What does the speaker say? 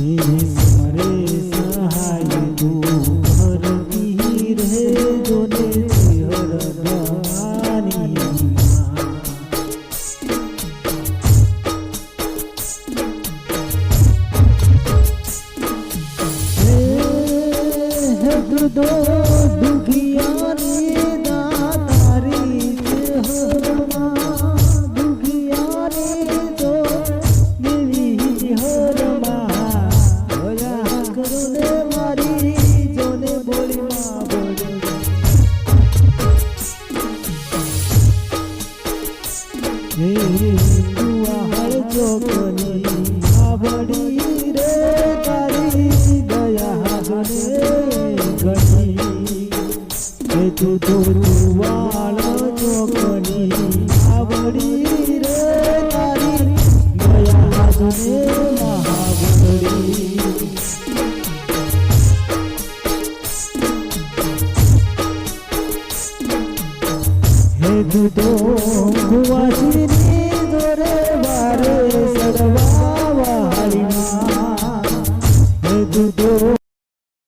समरे सहाय तू भरती रे जोने हर भवानी हे दो दुखिया रे दातारी हरमा दुखिया रे दो मिली हरमा होया करुणे मारी जोने बोली माँ बोले तू हर जोगनी आवड़ी रे तारी दया गणी तू वालो जोगनी आवड़ी रे तारी दया गणे महाबड़ी हे दूधो कुआसी ने दोरे बारे सड़वा